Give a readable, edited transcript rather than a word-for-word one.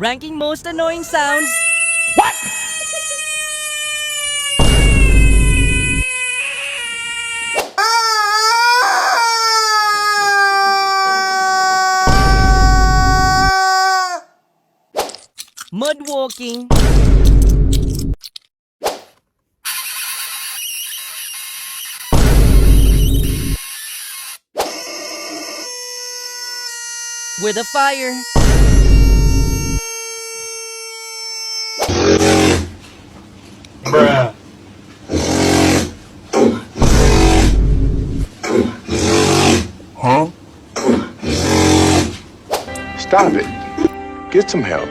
Ranking most annoying sounds. Mud walking. With a fire. Bruh. Huh? Stop it. Get some help.